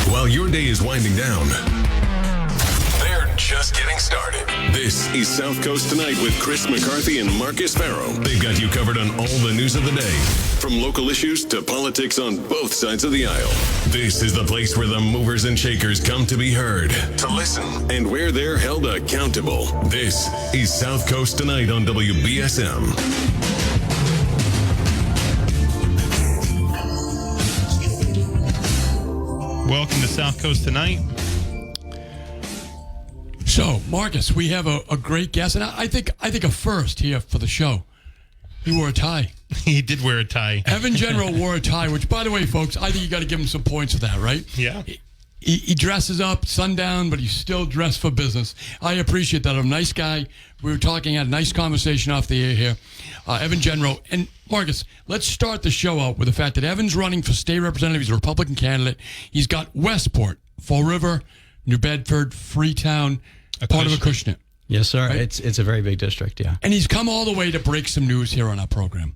While your day is winding down, they're just getting started. This is South Coast Tonight with Chris McCarthy and Marcus Farrow. They've got you covered on all the news of the day, from local issues to politics on both sides of the aisle. This is the place where the movers and shakers come to be heard, to listen, and where they're held accountable. This is South Coast Tonight on WBSM. Welcome to South Coast Tonight. So, Marcus, we have a great guest, and I think a first here for the show. He wore a tie. He did wear a tie. Evan Gendreau wore a tie, which, by the way, folks, I think you got to give him some points for that, right? Yeah. He dresses up, sundown, but he's still dressed for business. I appreciate that. I'm a nice guy. We were talking, had a nice conversation off the air here. Evan Gendreau. And, Marcus, let's start the show out with the fact that Evan's running for state representative. He's a Republican candidate. He's got Westport, Fall River, New Bedford, Freetown, part of Acushnet. Yes, sir. Right? It's a very big district, yeah. And he's come all the way to break some news here on our program.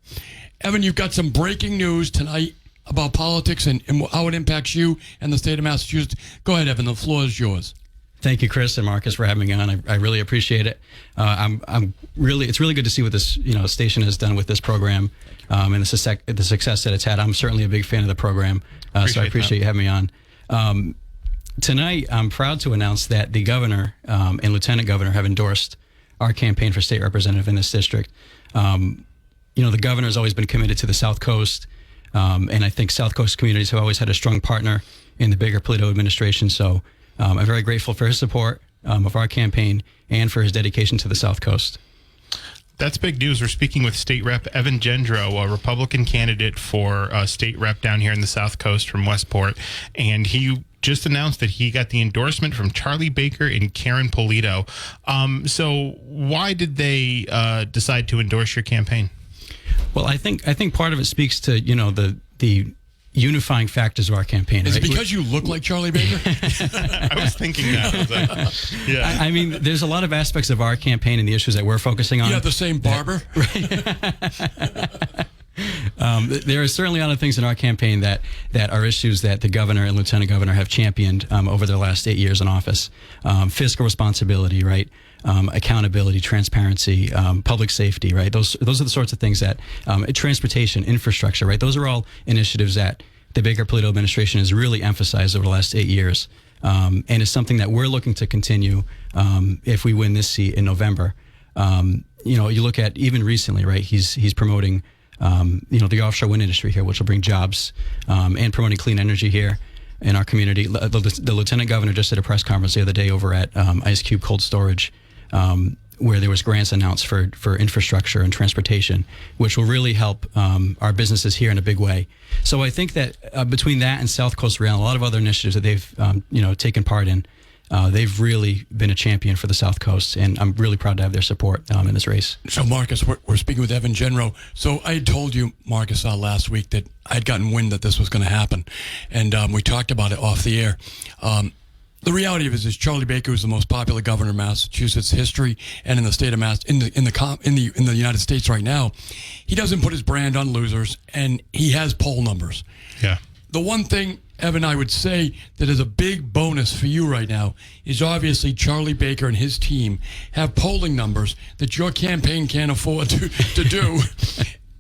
Evan, you've got some breaking news tonight about politics and how it impacts you and the state of Massachusetts. Go ahead, Evan. The floor is yours. Thank you, Chris and Marcus, for having me on. I really appreciate it. It's really good to see what this station has done with this program and the success that it's had. I'm certainly a big fan of the program, so I appreciate you having me on. Tonight, I'm proud to announce that the governor and lieutenant governor have endorsed our campaign for state representative in this district. The governor has always been committed to the South Coast, and I think South Coast communities have always had a strong partner in the bigger Polito administration. So I'm very grateful for his support of our campaign and for his dedication to the South Coast. That's big news. We're speaking with State Rep Evan Gendreau, a Republican candidate for state rep down here in the South Coast from Westport, and he just announced that he got the endorsement from Charlie Baker and Karen Polito. So why did they decide to endorse your campaign? Well, I think part of it speaks to the unifying factors of our campaign. Is right? it because you look like Charlie Baker? I was thinking that. I was like, yeah. I mean, there's a lot of aspects of our campaign and the issues that we're focusing on. You have the same barber? There are certainly other things in our campaign that are issues that the governor and lieutenant governor have championed over their last 8 years in office. Fiscal responsibility, right? Accountability, transparency, public safety, right? Those are the sorts of things that transportation, infrastructure, right? Those are all initiatives that the Baker Polito administration has really emphasized over the last 8 years, and it's something that we're looking to continue if we win this seat in November. You look at even recently, right? He's promoting the offshore wind industry here, which will bring jobs, and promoting clean energy here in our community. The lieutenant governor just did a press conference the other day over at Ice Cube Cold Storage, where there was grants announced for infrastructure and transportation, which will really help our businesses here in a big way. So I think that between that and South Coast Rail and a lot of other initiatives that they've taken part in, they've really been a champion for the South Coast, and I'm really proud to have their support in this race. So, Marcus, we're speaking with Evan Gendreau. So I had told you, Marcus, last week that I had gotten wind that this was going to happen, and we talked about it off the air. The reality of it is Charlie Baker is the most popular governor in Massachusetts history and in the state of in the United States right now. He doesn't put his brand on losers, and he has poll numbers. Yeah. The one thing, Evan, I would say that is a big bonus for you right now is obviously Charlie Baker and his team have polling numbers that your campaign can't afford to do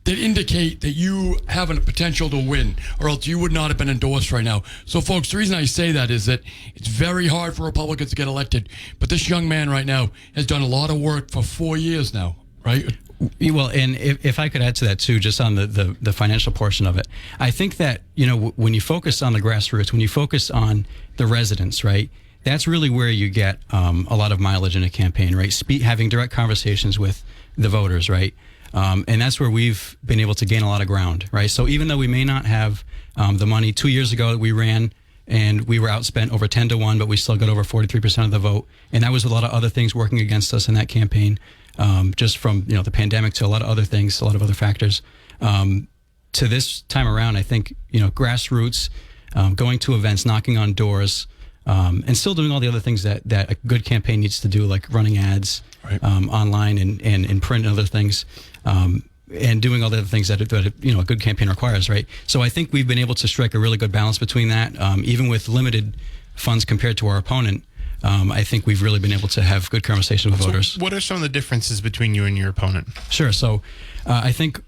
that indicate that you have a potential to win, or else you would not have been endorsed right now. So, folks, the reason I say that is that it's very hard for Republicans to get elected, but this young man right now has done a lot of work for 4 years now, right? Well, and if I could add to that too, just on the financial portion of it, I think that, when you focus on the grassroots, when you focus on the residents, right, that's really where you get a lot of mileage in a campaign, right? Having direct conversations with the voters, right? And that's where we've been able to gain a lot of ground, right? So even though we may not have the money, 2 years ago we ran and we were outspent over 10-1, but we still got over 43% of the vote. And that was a lot of other things working against us in that campaign, just from the pandemic to a lot of other things, a lot of other factors. To this time around, I think, grassroots, going to events, knocking on doors, and still doing all the other things that a good campaign needs to do, like running ads, right, online and in print and other things, and doing all the other things that a good campaign requires, right? So I think we've been able to strike a really good balance between that, even with limited funds compared to our opponent. I think we've really been able to have good conversations with voters. What are some of the differences between you and your opponent? Sure. So I think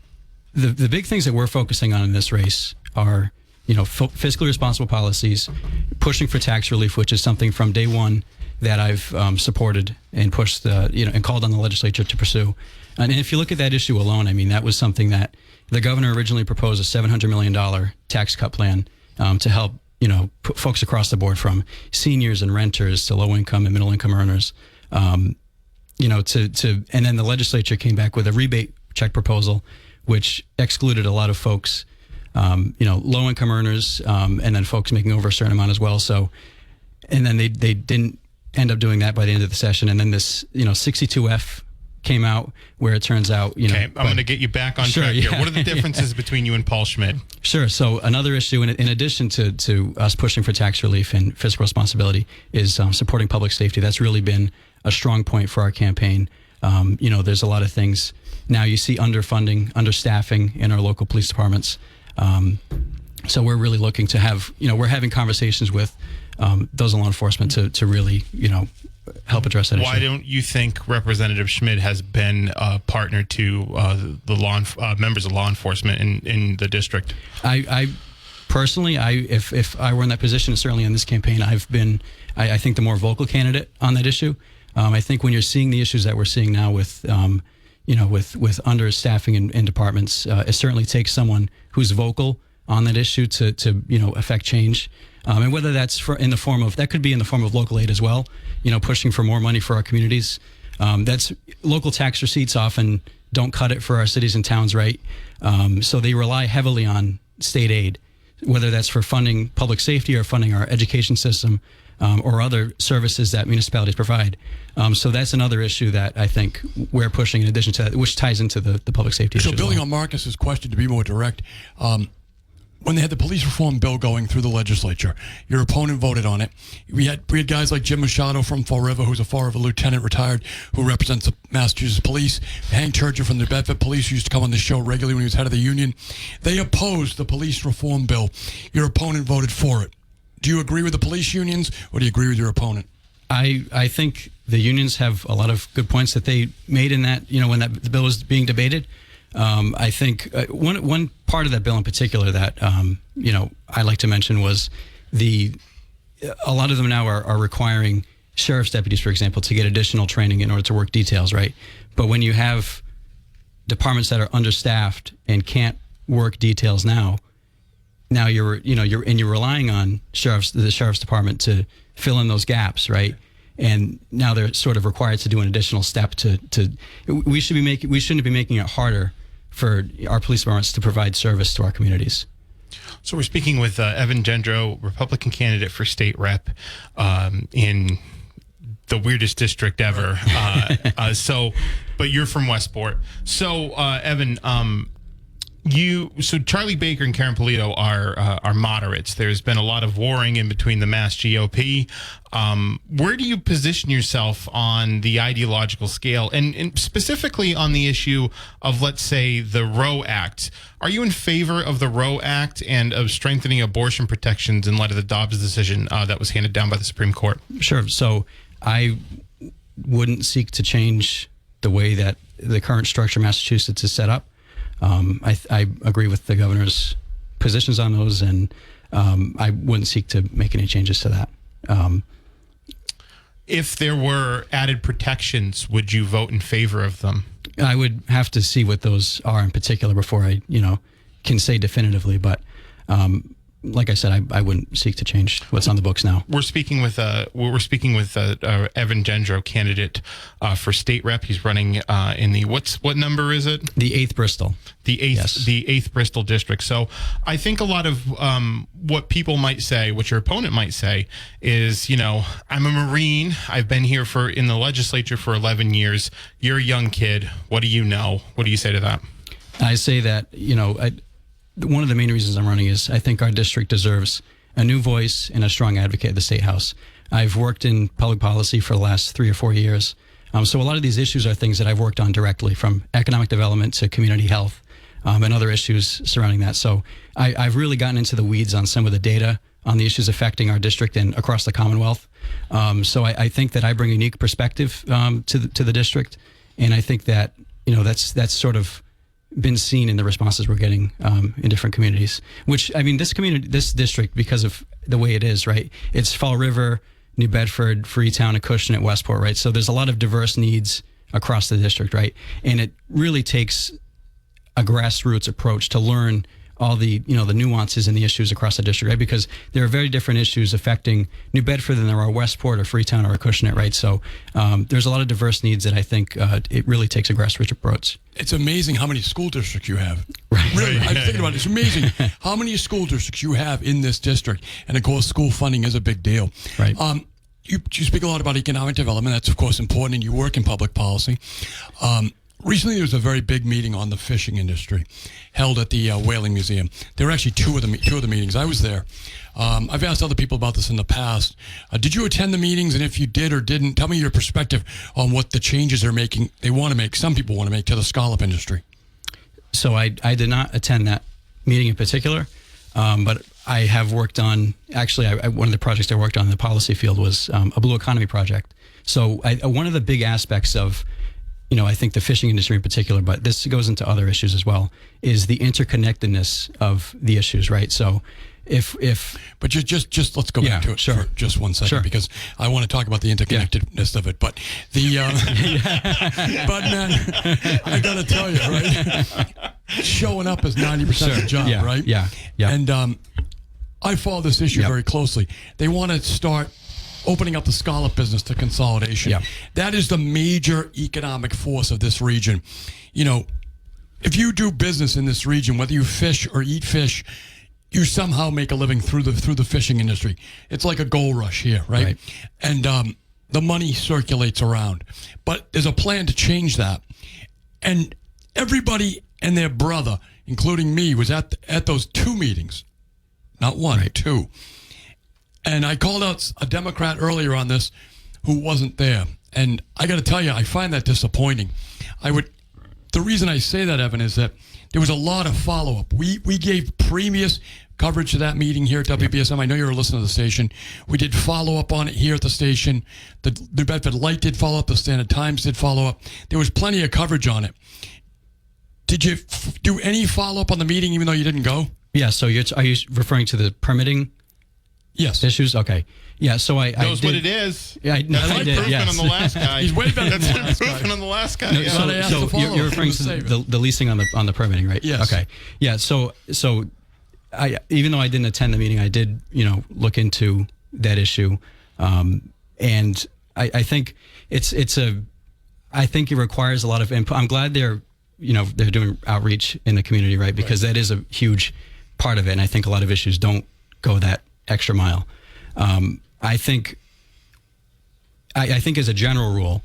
the big things that we're focusing on in this race are, fiscally responsible policies, pushing for tax relief, which is something from day one that I've supported and pushed, and called on the legislature to pursue. And if you look at that issue alone, I mean, that was something that the governor originally proposed a $700 million tax cut plan to help, put folks across the board, from seniors and renters to low income and middle income earners, and then the legislature came back with a rebate check proposal, which excluded a lot of folks, low income earners, and then folks making over a certain amount as well. So, and then they didn't end up doing that by the end of the session. And then this, 62F came out, where it turns out, Okay, I'm going to get you back on track here. What are the differences between you and Paul Schmid? Sure. So another issue, in addition to us pushing for tax relief and fiscal responsibility, is supporting public safety. That's really been a strong point for our campaign. There's a lot of things. Now you see underfunding, understaffing in our local police departments. So we're really looking to have, we're having conversations with those in law enforcement to really, help address that issue. Why don't you think Representative Schmid has been a partner to the members of law enforcement in the district? I personally, if I were in that position, certainly in this campaign, I've been, I think, the more vocal candidate on that issue. I think when you're seeing the issues that we're seeing now with understaffing in departments, it certainly takes someone who's vocal on that issue to affect change. And whether that's in the form of local aid as well, pushing for more money for our communities. That's local tax receipts often don't cut it for our cities and towns, right? So they rely heavily on state aid, whether that's for funding public safety or funding our education system, or other services that municipalities provide. So that's another issue that I think we're pushing in addition to that, which ties into the public safety issue. So building on Marcus's question, to be more direct, when they had the police reform bill going through the legislature, your opponent voted on it. We had guys like Jim Machado from Fall River, who's a Fall River lieutenant, retired, who represents the Massachusetts Police. Hank Turgeon from the Bedford Police used to come on the show regularly when he was head of the union. They opposed the police reform bill. Your opponent voted for it. Do you agree with the police unions, or do you agree with your opponent? I think the unions have a lot of good points that they made in that, when the bill was being debated. I think one part of that bill in particular that, I like to mention was a lot of them now are requiring sheriff's deputies, for example, to get additional training in order to work details, right? But when you have departments that are understaffed and can't work details now you're relying on the sheriff's department to fill in those gaps, right? And now they're sort of required to do an additional step we shouldn't be making it harder for our police departments to provide service to our communities. So we're speaking with Evan Gendreau, Republican candidate for state rep in the weirdest district ever. But you're from Westport. So Evan, Charlie Baker and Karen Polito are moderates. There's been a lot of warring in between the Mass GOP. Where do you position yourself on the ideological scale, and specifically on the issue of, let's say, the Roe Act? Are you in favor of the Roe Act and of strengthening abortion protections in light of the Dobbs decision that was handed down by the Supreme Court? Sure. So I wouldn't seek to change the way that the current structure of Massachusetts is set up. I agree with the governor's positions on those, and I wouldn't seek to make any changes to that. If there were added protections, would you vote in favor of them? I would have to see what those are in particular before I, can say definitively. But like I said, I wouldn't seek to change what's on the books now. We're speaking with Evan Gendreau, candidate for state rep. He's running in the what number is it? The 8th Bristol. The 8th Bristol district. So I think a lot of what people might say, what your opponent might say, is, I'm a Marine. I've been here in the legislature for 11 years. You're a young kid. What do you know? What do you say to that? I say that one of the main reasons I'm running is I think our district deserves a new voice and a strong advocate at the State House. I've worked in public policy for the last 3 or 4 years. So a lot of these issues are things that I've worked on directly, from economic development to community health and other issues surrounding that. So I've really gotten into the weeds on some of the data on the issues affecting our district and across the Commonwealth. So I think that I bring a unique perspective to the district, and I think that that's sort of been seen in the responses we're getting in different communities. Which, I mean, this district, because of the way it is, right? It's Fall River, New Bedford, Freetown, Acushnet, Westport, right? So there's a lot of diverse needs across the district, right? And it really takes a grassroots approach to learn all the the nuances and the issues across the district, right? Because there are very different issues affecting New Bedford than there are Westport or Freetown or Acushnet, right? So there's a lot of diverse needs that I think it really takes a grassroots approach. It's amazing how many school districts you have. Right. Really, I'm thinking about it. It's amazing how many school districts you have in this district. And of course, school funding is a big deal. Right. You speak a lot about economic development. That's, of course, important, and you work in public policy. Recently, there was a very big meeting on the fishing industry held at the Whaling Museum. There were actually two of the meetings. I was there. I've asked other people about this in the past. Did you attend the meetings? And if you did or didn't, tell me your perspective on what the changes they want to make, some people want to make, to the scallop industry. So I did not attend that meeting in particular, but I have worked on, actually, one of the projects I worked on in the policy field was a blue economy project. So one of the big aspects of I think the fishing industry in particular, but this goes into other issues as well, is the interconnectedness of the issues, right? So but just let's go back to it for just 1 second, because I want to talk about the interconnectedness of it. But but man, I got to tell you, right? Showing up is 90% of the job, right? Yeah. And I follow this issue very closely. They want to start opening up the scallop business to consolidation. Yeah. That is the major economic force of this region. If you do business in this region, whether you fish or eat fish, you somehow make a living through the fishing industry. It's like a gold rush here, right? And the money circulates around. But there's a plan to change that. And everybody and their brother, including me, was at those two meetings. Not one, two. And I called out a Democrat earlier on this who wasn't there. And I got to tell you, I find that disappointing. The reason I say that, Evan, is that there was a lot of follow-up. We gave previous coverage to that meeting here at WBSM. I know you're a listener to the station. We did follow-up on it here at the station. The New Bedford Light did follow-up. The Standard Times did follow-up. There was plenty of coverage on it. Did you do any follow-up on the meeting even though you didn't go? Yeah, so are you referring to the permitting issues? Okay. Yeah, so I knows did, what it is. Yeah, I did. Yes. On the last guy. He's way better than the last guy. Proofing on the last guy. No, so you're referring to the leasing on the permitting, right? Yes. Okay. Yeah. So I, even though I didn't attend the meeting, I did look into that issue, and I think I think it requires a lot of input. I'm glad they're doing outreach in the community, right? Because that is a huge part of it, and I think a lot of issues don't go that extra mile. I think as a general rule,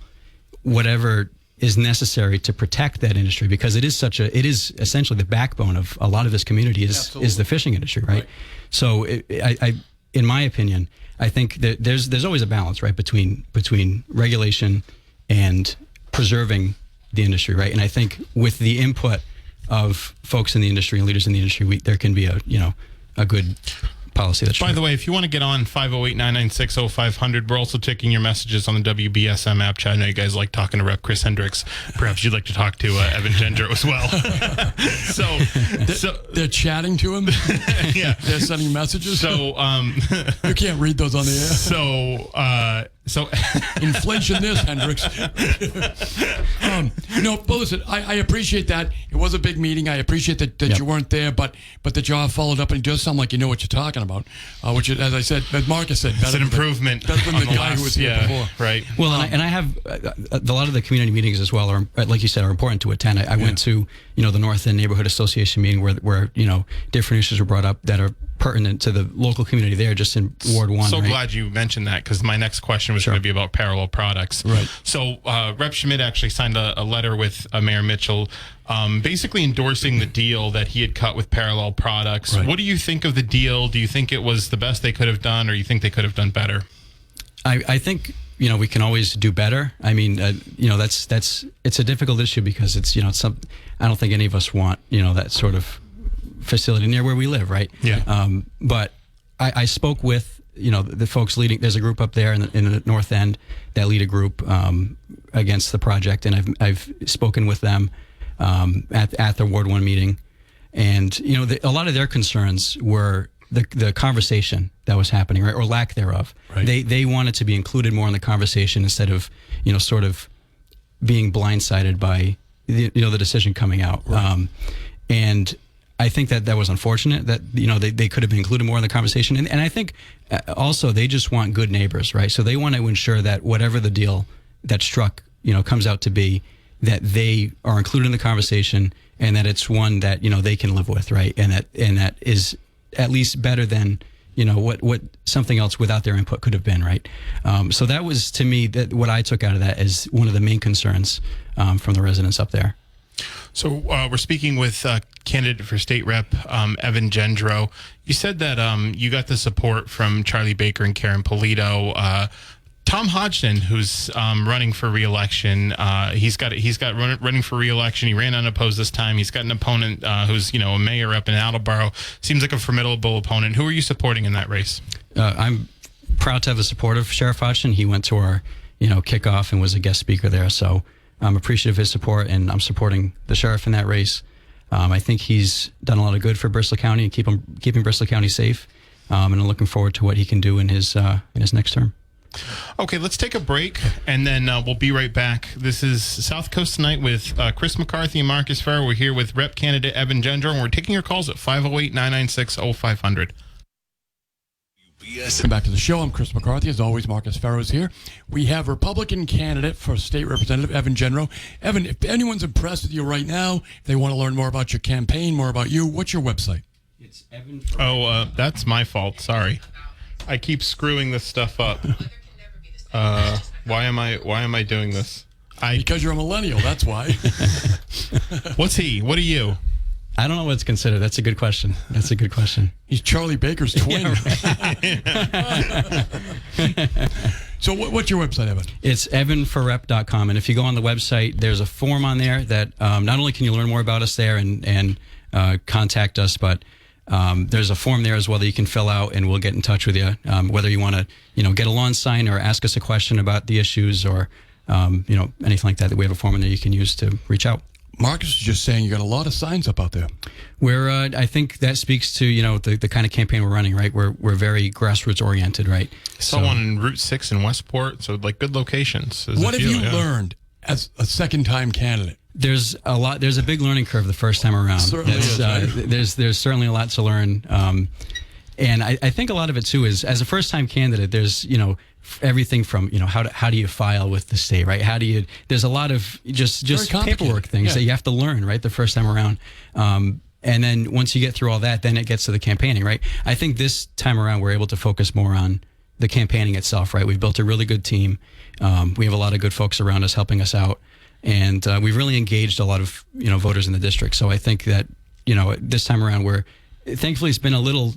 whatever is necessary to protect that industry, because it is essentially the backbone of a lot of this community is the fishing industry, right? So in my opinion, I think that there's always a balance, right, between regulation and preserving the industry, right? And I think with the input of folks in the industry and leaders in the industry, there can be a good policy. By the way, if you want to get on 508-996-0500, we're also taking your messages on the WBSM app chat. I know you guys like talking to Rep. Chris Hendricks. Perhaps you'd like to talk to Evan Gendreau as well. so they're chatting to him. Yeah, they're sending messages. So you can't read those on the air. So inflation this, Hendricks. But listen, I appreciate that. It was a big meeting. I appreciate that you weren't there, but that you all followed up, and it does sound like you know what you're talking about, which is, as I said, as Marcus said, it's an improvement. Better than the guy who was here before. Right. Well, and I have a lot of the community meetings as well, like you said, are important to attend. I went to the North End Neighborhood Association meeting where different issues were brought up that are pertinent to the local community there, just in Ward 1. So glad you mentioned that, because my next question was going to be about parallel products. Right. So Rep. Schmid actually signed a letter with Mayor Mitchell basically endorsing the deal that he had cut with parallel products. Right. What do you think of the deal? Do you think it was the best they could have done, or you think they could have done better? I think we can always do better. I mean, it's a difficult issue because it's, I don't think any of us want, that sort of facility near where we live, right? Yeah. But I spoke with, the folks leading, there's a group up there in the North End that lead a group against the project, and I've spoken with them at the Ward 1 meeting. And, a lot of their concerns were the conversation that was happening, right, or lack thereof. Right. They wanted to be included more in the conversation instead of, sort of being blindsided by, the decision coming out. Right. And I think that was unfortunate that, they could have been included more in the conversation. And I think also they just want good neighbors, right? So they want to ensure that whatever the deal that struck, comes out to be, that they are included in the conversation and that it's one that, they can live with, right? And that is at least better than, what something else without their input could have been, right? So that was, to me, that what I took out of that is one of the main concerns from the residents up there. So we're speaking with candidate for state rep, Evan Gendreau. You said that you got the support from Charlie Baker and Karen Polito. Tom Hodgson, who's running for re-election, he's running for re-election. He ran unopposed this time. He's got an opponent who's a mayor up in Attleboro. Seems like a formidable opponent. Who are you supporting in that race? I'm proud to have a support of Sheriff Hodgson. He went to our kickoff and was a guest speaker there. So I'm appreciative of his support, and I'm supporting the sheriff in that race. I think he's done a lot of good for Bristol County and keeping Bristol County safe. And I'm looking forward to what he can do in his next term. Okay, let's take a break, and then we'll be right back. This is South Coast Tonight with Chris McCarthy and Marcus Farrow. We're here with Rep candidate Evan Gendreau, and we're taking your calls at 508-996-0500. Welcome back to the show. I'm Chris McCarthy. As always, Marcus Farrow is here. We have Republican candidate for state representative, Evan Gendreau. Evan, if anyone's impressed with you right now, if they want to learn more about your campaign, more about you, what's your website? It's Evan. That's my fault. Sorry. I keep screwing this stuff up. Why am I doing this? Because you're a millennial, that's why. What's he? What are you? I don't know what's considered. That's a good question. He's Charlie Baker's twin. So what's your website, Evan? It's evanforrep.com. And if you go on the website, there's a form on there that not only can you learn more about us there and contact us, but there's a form there as well that you can fill out, and we'll get in touch with you, whether you want to, get a lawn sign or ask us a question about the issues or, anything like that. We have a form in there you can use to reach out. Marcus is just saying you got a lot of signs up out there. I think that speaks to, the kind of campaign we're running, right? We're very grassroots oriented, right? Saw one in Route 6 in Westport, so good locations. What have you learned as a second-time candidate? There's a big learning curve the first time around. There's certainly a lot to learn. And I think a lot of it too is, as a first-time candidate, there's, everything from, how do you file with the state, right? There's a lot of just paperwork things that you have to learn, right, the first time around. And then once you get through all that, then it gets to the campaigning, right? I think this time around we're able to focus more on the campaigning itself, right? We've built a really good team. We have a lot of good folks around us helping us out. And we've really engaged a lot of, voters in the district. So I think that, this time around thankfully it's been a little,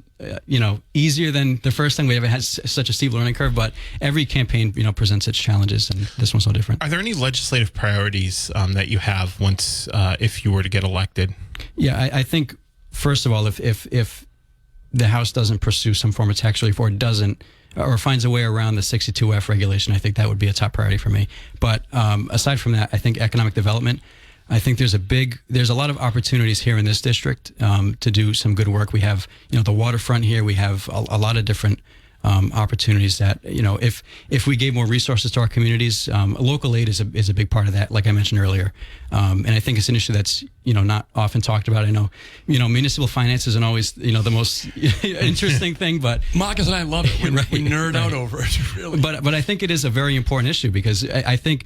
easier than the first time. We haven't had such a steep learning curve, but every campaign, presents its challenges, and this one's no different. Are there any legislative priorities that you have once, if you were to get elected? Yeah, I think, first of all, if the House doesn't pursue some form of tax relief or finds a way around the 62F regulation, I think that would be a top priority for me. But aside from that, I think economic development, I think there's a lot of opportunities here in this district to do some good work. We have, the waterfront here. We have a lot of different opportunities that, if we gave more resources to our communities, local aid is a big part of that, like I mentioned earlier. And I think it's an issue that's, not often talked about. I know, municipal finance isn't always, the most interesting thing, but Marcus and I love it. We nerd out over it, really. But I think it is a very important issue because I think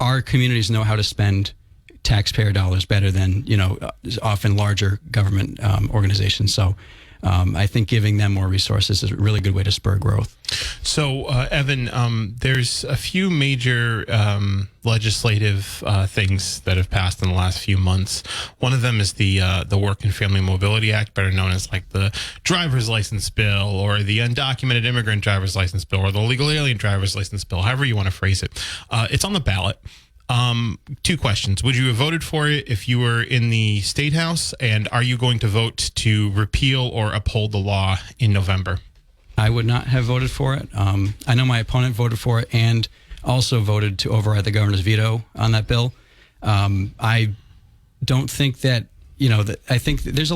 our communities know how to spend taxpayer dollars better than, often larger government organizations. So I think giving them more resources is a really good way to spur growth. So, Evan, there's a few major legislative things that have passed in the last few months. One of them is the Work and Family Mobility Act, better known as like the driver's license bill, or the undocumented immigrant driver's license bill, or the legal alien driver's license bill, however you want to phrase it. It's on the ballot. Two questions. Would you have voted for it if you were in the State House? And are you going to vote to repeal or uphold the law in November? I would not have voted for it. I know my opponent voted for it and also voted to override the governor's veto on that bill. I don't think that, I think there's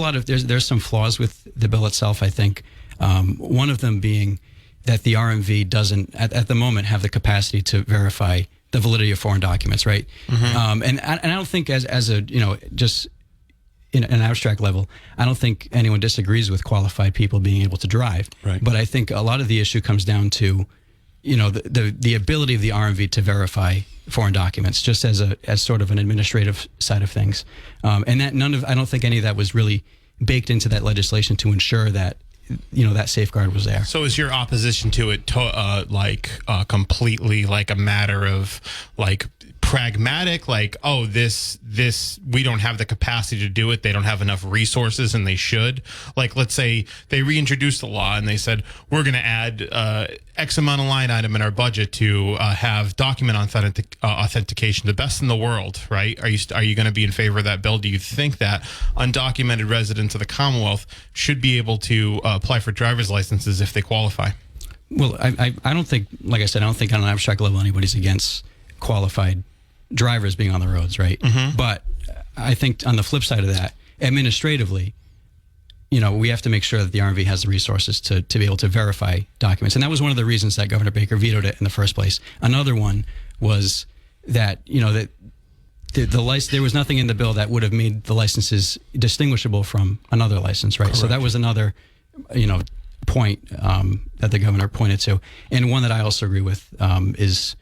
there's some flaws with the bill itself, I think. One of them being that the RMV doesn't, at the moment, have the capacity to verify the validity of foreign documents, right? Mm-hmm. And I don't think as a, just in an abstract level, I don't think anyone disagrees with qualified people being able to drive. Right. But I think a lot of the issue comes down to, the ability of the RMV to verify foreign documents, just as sort of an administrative side of things. And that I don't think any of that was really baked into that legislation to ensure that, that safeguard was there. So is your opposition to it completely like a matter of like pragmatic, like, oh, this we don't have the capacity to do it, they don't have enough resources and they should? Like, let's say they reintroduced the law and they said, we're going to add X amount of line item in our budget to have document authentication, the best in the world, right? Are you going to be in favor of that bill? Do you think that undocumented residents of the Commonwealth should be able to apply for driver's licenses if they qualify? Well, I don't think, like I said, I don't think on an abstract level anybody's against qualified drivers being on the roads, right? Mm-hmm. But I think on the flip side of that, administratively, we have to make sure that the RMV has the resources to be able to verify documents. And that was one of the reasons that Governor Baker vetoed it in the first place. Another one was that, that there was nothing in the bill that would have made the licenses distinguishable from another license, right? Correct. So that was another, point that the governor pointed to. And one that I also agree with is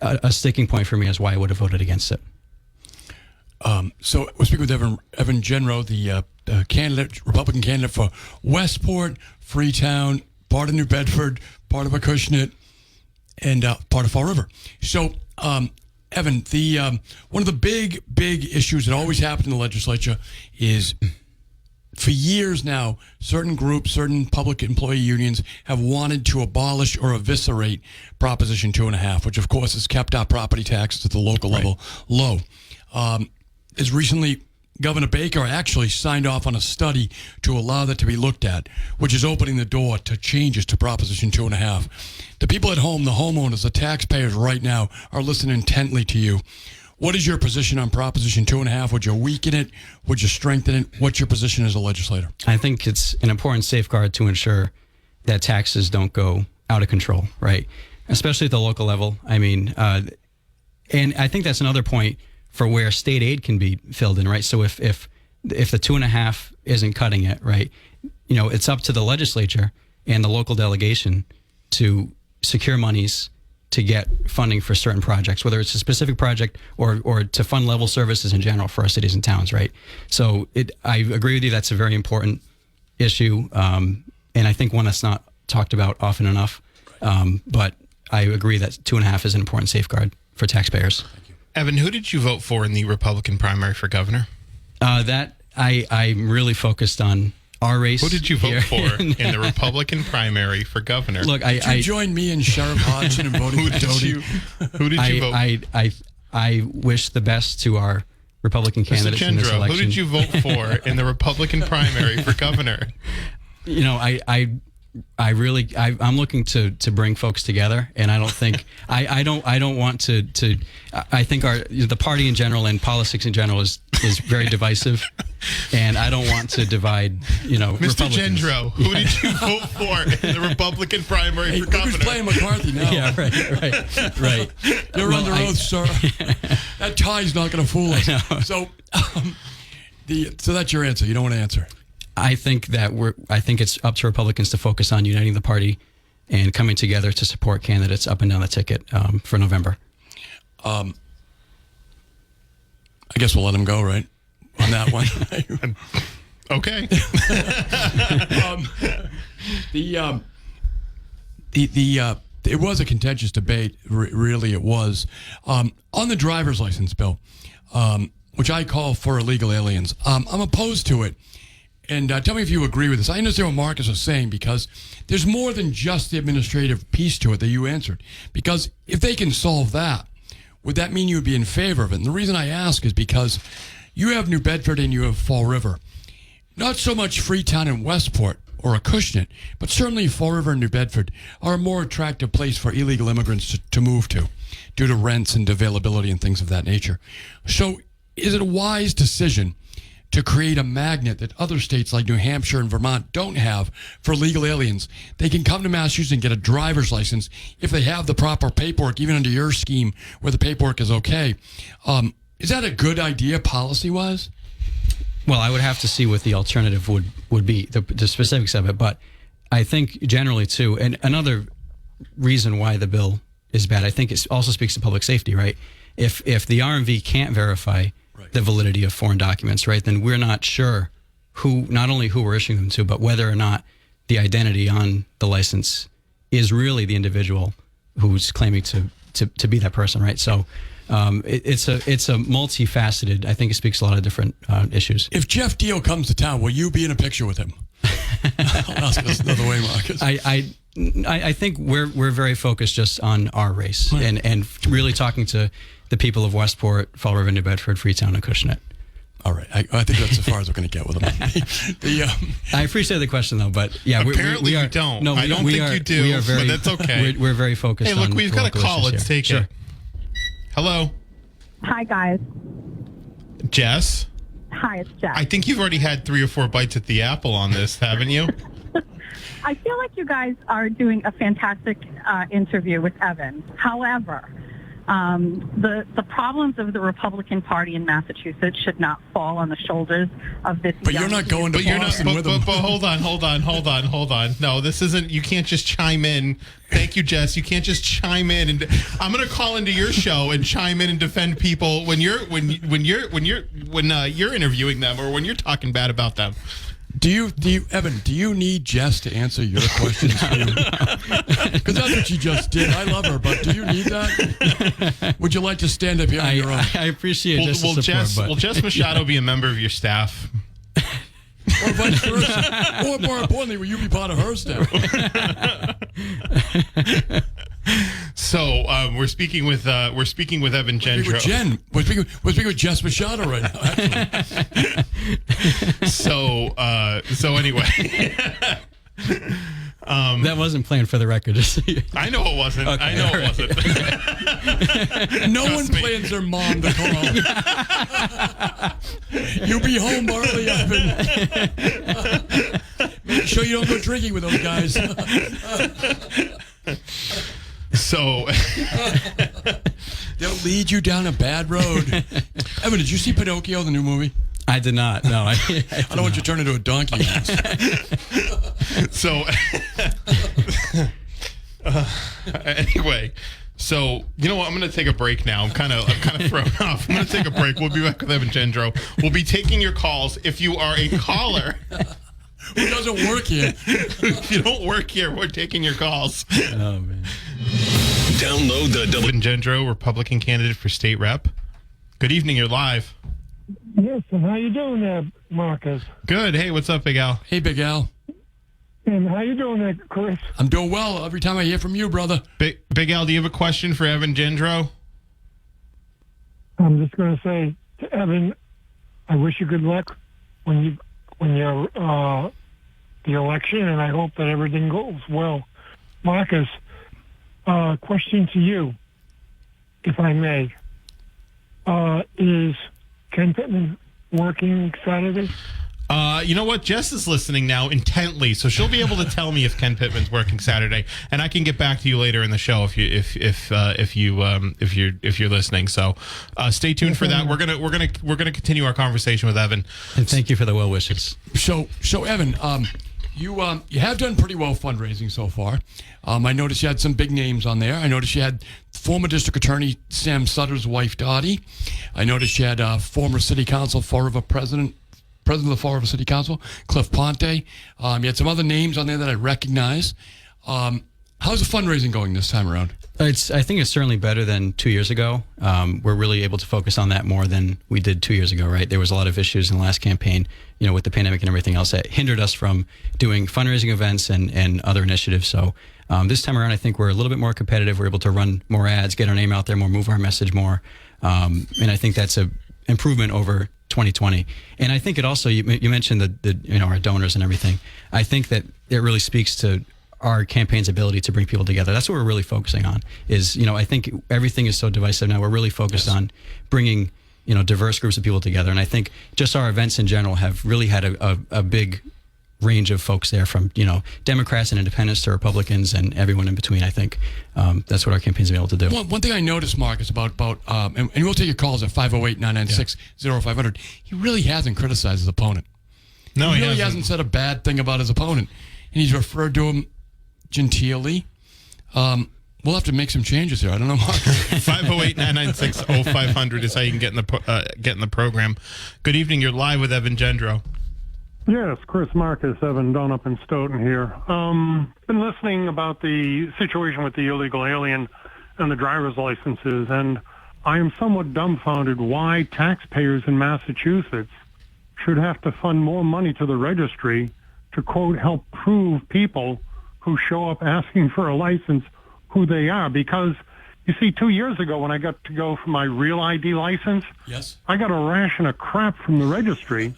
a sticking point for me as why I would have voted against it. So we're speaking with Evan Gendreau, the Republican candidate for Westport, Freetown, part of New Bedford, part of Acushnet, and part of Fall River. So, Evan, one of the big issues that always happen in the legislature is, for years now, certain groups, certain public employee unions have wanted to abolish or eviscerate Proposition 2.5, which of course has kept our property taxes at the local level low. As recently, Governor Baker actually signed off on a study to allow that to be looked at, which is opening the door to changes to Proposition 2.5. The people at home, the homeowners, the taxpayers right now are listening intently to you. What is your position on Proposition 2.5? Would you weaken it? Would you strengthen it? What's your position as a legislator? I think it's an important safeguard to ensure that taxes don't go out of control, right? Especially at the local level. I mean, and I think that's another point for where state aid can be filled in, right? So if the 2.5 isn't cutting it, right, it's up to the legislature and the local delegation to secure monies to get funding for certain projects, whether it's a specific project or to fund level services in general for our cities and towns, right? So I agree with you, that's a very important issue, and I think one that's not talked about often enough, but I agree that 2.5 is an important safeguard for taxpayers. Evan, who did you vote for in the Republican primary for governor? I'm really focused on our race. Who did you vote for in the Republican primary for governor? Look, you joined me and Sheriff Hodgson in voting for Doty. Who did you vote? I wish the best to our Republican candidates in this election. Who did you vote for in the Republican primary for governor? I'm looking to bring folks together, and I don't think I don't want to. I think the party in general and politics in general is very divisive, and I don't want to divide. Mr. Gendreau, who did you vote for in the Republican primary for governor? Who's playing McCarthy now? Yeah, right. You're under oath, sir. That tie's not going to fool us. So, so that's your answer. You don't want to answer. I think it's up to Republicans to focus on uniting the party and coming together to support candidates up and down the ticket for November. I guess we'll let him go, right? On that one. Okay. It was a contentious debate. Really, it was on the driver's license bill, which I call for illegal aliens. I'm opposed to it, and tell me if you agree with this. I understand what Marcus was saying because there's more than just the administrative piece to it that you answered. Because if they can solve that, would that mean you would be in favor of it? And the reason I ask is because you have New Bedford and you have Fall River. Not so much Freetown and Westport or Acushnet, but certainly Fall River and New Bedford are a more attractive place for illegal immigrants to move to due to rents and availability and things of that nature. So is it a wise decision to create a magnet that other states like New Hampshire and Vermont don't have for legal aliens? They can come to Massachusetts and get a driver's license if they have the proper paperwork, even under your scheme where the paperwork is okay. Is that a good idea policy-wise? Well, I would have to see what the alternative would be, the specifics of it. But I think generally, too, and another reason why the bill is bad, I think it also speaks to public safety, right? If the RMV can't verify the validity of foreign documents, right, then we're not sure not only who we're issuing them to, but whether or not the identity on the license is really the individual who's claiming to be that person, right? So it's a multifaceted. I think it speaks to a lot of different issues. If Jeff Deal comes to town, will you be in a picture with him? I'll ask this another way, Marcus. I think we're very focused just on our race and really talking to the people of Westport, Fall River, New Bedford, Freetown, and Acushnet. All right. I think that's as far as we're going to get with them. I appreciate the question, though, but yeah, apparently we are, you don't. No, I don't think you do. We are very, but that's okay. We're very focused. Hey, look, on we've got a call. Let's take it. Hello, Hi, guys. Jess. Hi, it's Jess. I think you've already had 3 or 4 bites at the apple on this, haven't you? I feel like you guys are doing a fantastic interview with Evan. However, the problems of the Republican Party in Massachusetts should not fall on the shoulders of this. But you're not going to Boston with them. But hold on. No, this isn't. You can't just chime in. Thank you, Jess. You can't just chime in, and I'm going to call into your show and chime in and defend people when you're interviewing them or when you're talking bad about them. Do you, Evan? Do you need Jess to answer your questions? Because that's what she just did. I love her, but do you need that? Would you like to stand up here on your own? I appreciate Will Jess Machado be a member of your staff? Or vice versa. Or more importantly, will you be part of her staff? So we're speaking with Evan Gendreau. We're speaking with Jess Machado right now. Actually. So anyway. That wasn't planned for the record. I know it wasn't. Okay, I know it wasn't. No one plans their mom to call. You'll be home early, Evan. Make sure you don't go drinking with those guys. So they'll lead you down a bad road. Evan, did you see Pinocchio, the new movie? I did not. No, I don't want you to turn into a donkey. So anyway, so you know what? I'm going to take a break now. I'm kind of thrown off. I'm going to take a break. We'll be back with Evan Gendreau. We'll be taking your calls. If you are a caller who doesn't work here, if you don't work here, we're taking your calls. Oh man! Download the Evan Gendreau, Republican candidate for state rep. Good evening. You're live. Yes, and how you doing there, Marcus? Good. Hey, what's up, Big Al? Hey, Big Al. And how you doing there, Chris? I'm doing well. Every time I hear from you, brother. Big Al, do you have a question for Evan Gendreau? I'm just going to say to Evan, I wish you good luck when you're the election, and I hope that everything goes well. Marcus, question to you, if I may, is Ken Pittman working Saturday? You know what? Jess is listening now intently, so she'll be able to tell me if Ken Pittman's working Saturday, and I can get back to you later in the show if you're listening. So stay tuned for that. We're gonna continue our conversation with Evan. And thank you for the well wishes. So Evan, you have done pretty well fundraising so far. I noticed you had some big names on there. I noticed you had former District Attorney Sam Sutter's wife, Dottie. I noticed you had former City Council Fall River President president of the Fall River City Council, Cliff Ponte. You had some other names on there that I recognize. How's the fundraising going this time around? I think it's certainly better than 2 years ago. We're really able to focus on that more than we did 2 years ago, right? There was a lot of issues in the last campaign, with the pandemic and everything else that hindered us from doing fundraising events and other initiatives. So this time around, I think we're a little bit more competitive. We're able to run more ads, get our name out there more, move our message more. And I think that's a improvement over 2020. And I think it also, you mentioned our donors and everything. I think that it really speaks to our campaign's ability to bring people together. That's what we're really focusing on is, I think everything is so divisive now. We're really focused on bringing, diverse groups of people together. And I think just our events in general have really had a big range of folks there from, Democrats and independents to Republicans and everyone in between. I think that's what our campaign's been able to do. One thing I noticed, Mark, is about and we'll take your calls at 508-996-0500. He really hasn't criticized his opponent. No, he really hasn't said a bad thing about his opponent. And he's referred to him genteelly. We'll have to make some changes here. I don't know, Mark. 508-996-0500 is how you can get in the program. Good evening. You're live with Evan Gendreau. Yes, Chris Marcus, Evan, down up in Stoughton here. Been listening about the situation with the illegal alien and the driver's licenses, and I am somewhat dumbfounded why taxpayers in Massachusetts should have to fund more money to the registry to, quote, help prove people who show up asking for a license who they are. Because, you see, 2 years ago when I got to go for my real ID license, yes, I got a ration of crap from the registry,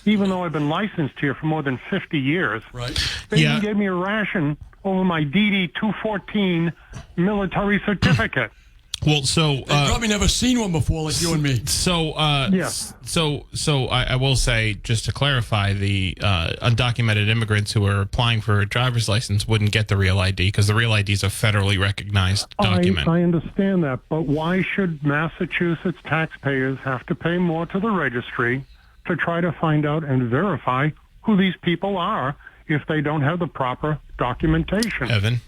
even though I've been licensed here for more than 50 years. Right. They even gave me a ration over my DD 214 military certificate. Well, so you've probably never seen one before, like you and me. So, yes. So I will say, just to clarify, the undocumented immigrants who are applying for a driver's license wouldn't get the real ID because the real ID is a federally recognized document. I understand that, but why should Massachusetts taxpayers have to pay more to the registry to try to find out and verify who these people are if they don't have the proper documentation? Evan?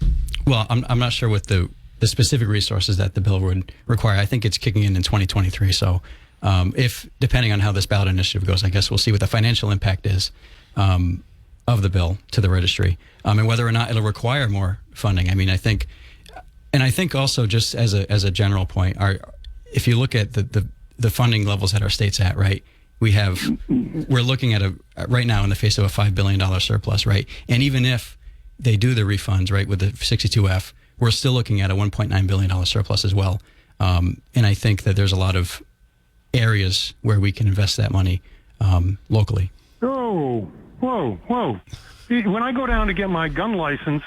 Well, I'm not sure what the specific resources that the bill would require. I think it's kicking in 2023. So if, depending on how this ballot initiative goes, I guess we'll see what the financial impact is of the bill to the registry and whether or not it'll require more funding. I mean, I think also just as a general point, if you look at the funding levels that our state's at, right, we're looking at right now in the face of a $5 billion surplus, right? And even if they do the refunds, right, with the 62F, we're still looking at a $1.9 billion surplus as well. And I think that there's a lot of areas where we can invest that money locally. Oh, whoa. When I go down to get my gun license,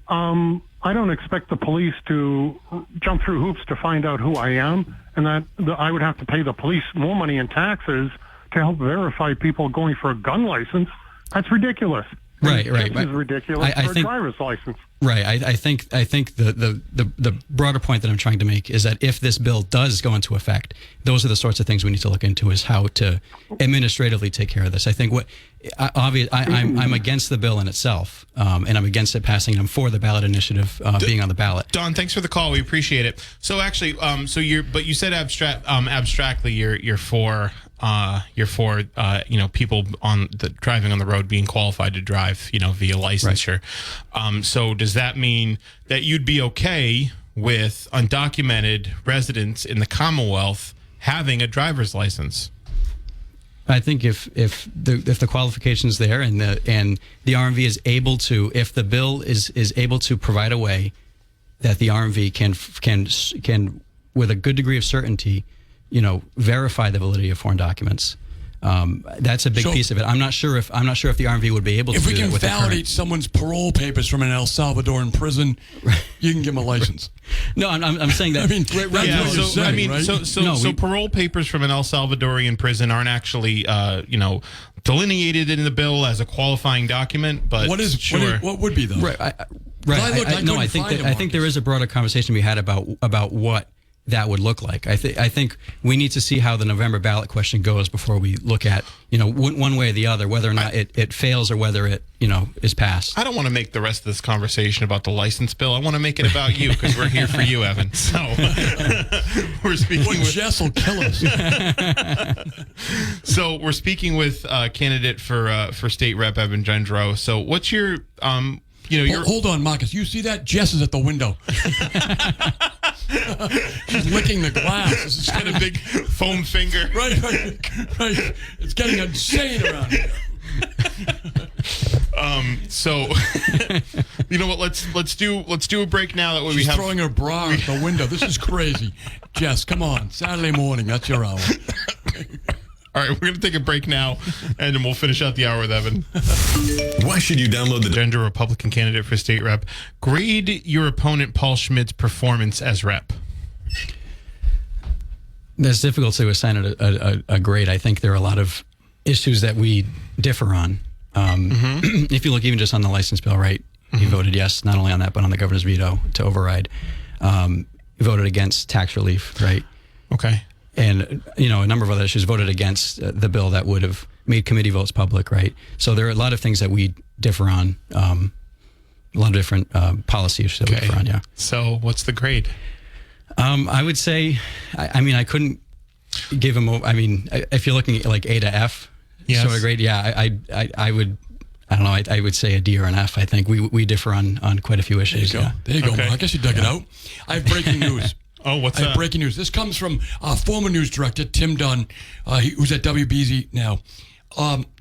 I don't expect the police to jump through hoops to find out who I am, and that I would have to pay the police more money in taxes to help verify people going for a gun license. That's ridiculous. Right. This is ridiculous for a driver's license. Right. I think the broader point that I'm trying to make is that if this bill does go into effect, those are the sorts of things we need to look into, is how to administratively take care of this. I think I'm against the bill in itself, and I'm against it passing. I'm for the ballot initiative being on the ballot. Don, thanks for the call. We appreciate it. So actually, you said abstractly you're for people driving on the road being qualified to drive via licensure. Right. So does that mean that you'd be okay with undocumented residents in the Commonwealth having a driver's license? I think if the qualifications there and the RMV is able to, if the bill is able to provide a way that the RMV can with a good degree of certainty, verify the validity of foreign documents. That's a big piece of it. I'm not sure if the RMV would be able to do that. If we can validate someone's parole papers from an El Salvadoran prison, you can give them a license. No, I'm saying that. So parole papers from an El Salvadorian prison aren't actually delineated in the bill as a qualifying document. But what would be though? Right. I think there is a broader conversation we had about what that would look like. I think we need to see how the November ballot question goes before we look at, one way or the other, whether or not it fails or whether it, is passed. I don't want to make the rest of this conversation about the license bill. I want to make it about you because we're here for you, Evan. So we're speaking with Jess will kill us. So we're speaking with candidate for state rep Evan Gendreau. So what's your Hold on, Marcus. You see that? Jess is at the window. She's licking the glass. She's got a big foam finger. Right. It's getting insane around here. So you know what? Let's do a break now. That way She's throwing her bra out the window. This is crazy. Jess, come on. Saturday morning. That's your hour. All right, we're going to take a break now, and then we'll finish out the hour with Evan. Why should you download the Gendreau, Republican candidate for state rep? Grade your opponent Paul Schmid's performance as rep. It's difficult to assign it a grade. I think there are a lot of issues that we differ on. If you look even just on the license bill, right? He voted yes, not only on that, but on the governor's veto to override. He voted against tax relief, right? Okay. And, a number of other issues, voted against the bill that would have made committee votes public, right? So there are a lot of things that we differ on, a lot of different policy issues that we differ on, yeah. So what's the grade? I would say, I couldn't give him, if you're looking at like A to F sort of grade, yeah, I would, I don't know, I would say a D or an F. I think we differ on quite a there you go. Yeah. There you go, Okay. Mark. I guess you dug it out. I have breaking news. Oh, what's I that? have breaking news. This comes from our former news director, Tim Dunn, who's at WBZ now.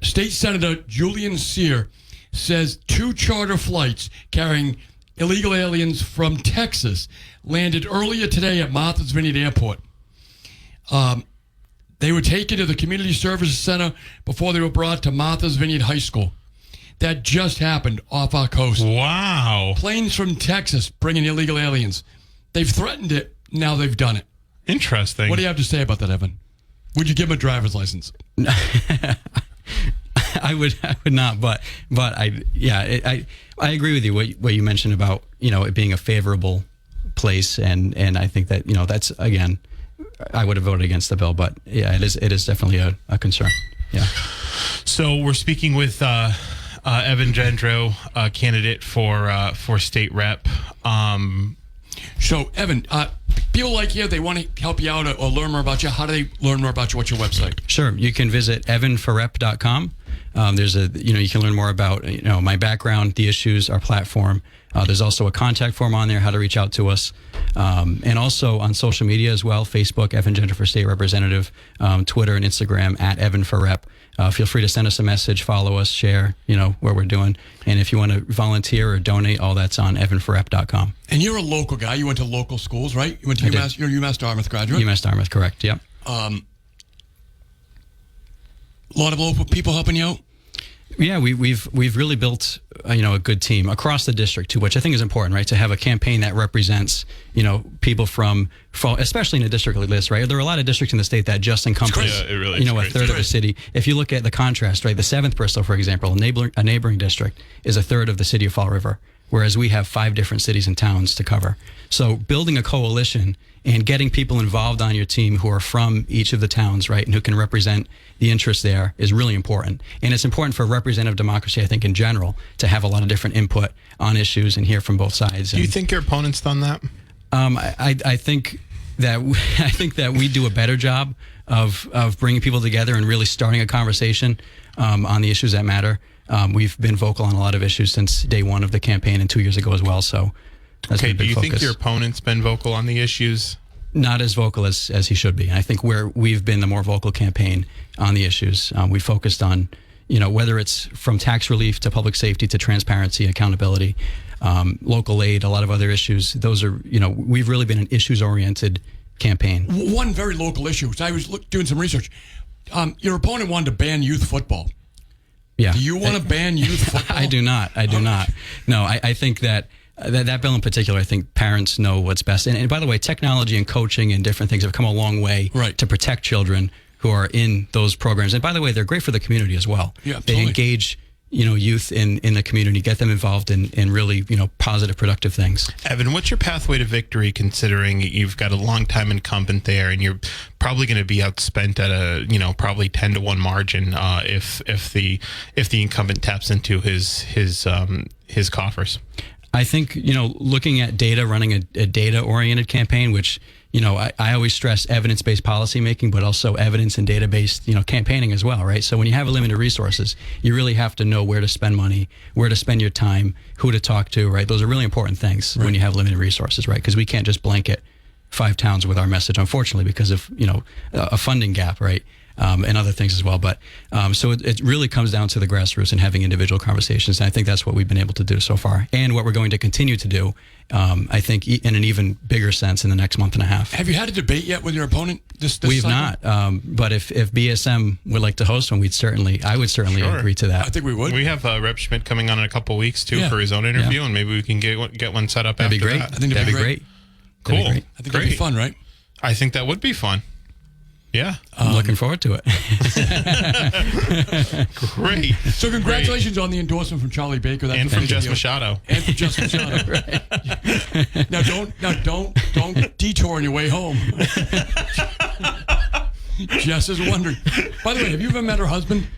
State Senator Julian Sear says 2 charter flights carrying illegal aliens from Texas landed earlier today at Martha's Vineyard Airport. They were taken to the Community Services Center before they were brought to Martha's Vineyard High School. That just happened off our coast. Wow. Planes from Texas bringing illegal aliens. They've threatened it. Now they've done it. Interesting. What do you have to say about that, Evan? Would you give him a driver's license? I would not, but I agree with you. What you mentioned about it being a favorable place, and I think that that's, again, I would have voted against the bill, but yeah, it is definitely a concern. Yeah. So we're speaking with Evan Gendreau, candidate for state rep. So, Evan, people like you, they want to help you out or learn more about you. How do they learn more about you? What's your website? Sure. You can visit evanforrep.com. There's you can learn more about, my background, the issues, our platform. There's also a contact form on there, how to reach out to us. And also on social media as well, Facebook, Evan Gendreau for State Representative, Twitter and Instagram at Evan for Rep. Feel free to send us a message, follow us, share, what we're doing. And if you want to volunteer or donate, all that's on evanforrep.com. And you're a local guy. You went to local schools, right? You went to UMass. You're a UMass Dartmouth graduate. UMass Dartmouth, correct. Yep. A lot of local people helping you out. Yeah, we've really built a good team across the district too, which I think is important, right? To have a campaign that represents people from especially in a district like this, right? There are a lot of districts in the state that just encompass it really is a crazy. third of the city. If you look at the contrast, right? The 7th Bristol, for example, a neighboring district is a third of the city of Fall River, whereas we have 5 different cities and towns to cover. So building a coalition and getting people involved on your team who are from each of the towns, right, and who can represent the interests there is really important. And it's important for representative democracy, I think, in general, to have a lot of different input on issues and hear from both sides. Do you think your opponent's done that? I think that we do a better job of bringing people together and really starting a conversation on the issues that matter. We've been vocal on a lot of issues since day one of the campaign and 2 years ago as well. So that's okay. been a big Do you focus. think your opponent's been vocal on the issues? Not as vocal as he should be. I think we've been the more vocal campaign on the issues. We focused on, whether it's from tax relief to public safety to transparency, accountability, local aid, a lot of other issues. Those are, we've really been an issues-oriented campaign. One very local issue. So I was doing some research. Your opponent wanted to ban youth football. Yeah. Do you want to ban youth football? I do not. No, I think that bill in particular, I think parents know what's best. And by the way, technology and coaching and different things have come a long way to protect children who are in those programs. And by the way, they're great for the community as well. Yeah, They totally. engage youth in the community, get them involved in really, positive, productive things. Evan, what's your pathway to victory, considering you've got a longtime incumbent there, and you're probably going to be outspent at a, probably 10-1 margin if the incumbent taps into his coffers? I think, looking at data, running a data-oriented campaign, which, I always stress evidence-based policymaking, but also evidence and data-based, campaigning as well, right? So when you have limited resources, you really have to know where to spend money, where to spend your time, who to talk to, right? Those are really important things when you have limited resources, right? Because we can't just blanket 5 towns with our message, unfortunately, because of, a funding gap, right? And other things as well. But so it really comes down to the grassroots and having individual conversations. And I think that's what we've been able to do so far, and what we're going to continue to do, I think, in an even bigger sense in the next month and a half. Have you had a debate yet with your opponent this We've cycle? not. But if BSM would like to host one, I would certainly agree to that. I think we would. We have Rep. Schmid coming on in a couple of weeks, too, for his own interview, and maybe we can get one set up That'd after be great. that. I think that'd be great. Cool. That'd be great. I think that'd be fun, right? I think that would be fun. Yeah. I'm looking forward to it. Great. So congratulations on the endorsement from Charlie Baker. That's And from Jess Machado. And from Jess Machado. Right. Now don't detour on your way home. Jess is wondering. By the way, have you ever met her husband?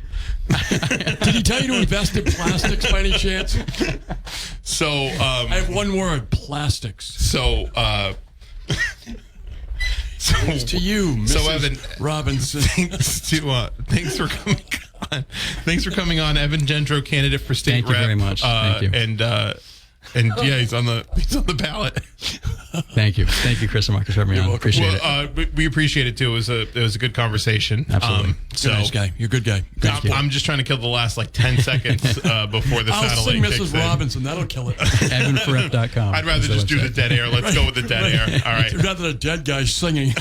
Did he tell you to invest in plastics by any chance? So I have one word: plastics. So to you, Mrs. Evan Robinson. Thanks for coming on. Thanks for coming on, Evan Gendreau, candidate for state Thank you rep. very much. Thank you. And yeah, he's on the ballot. Thank you, Chris and Marcus, for having me on. Appreciate it. We appreciate it too. It was a good conversation. Absolutely. You're a nice guy. You're a good guy. I'm just trying to kill the last 10 seconds before the I'll satellite sing kicks Mrs. in. Robinson. That'll kill it. EvanForRep.com. I'd rather just do the dead air. Let's go with the dead air. All right. Rather than a dead guy singing.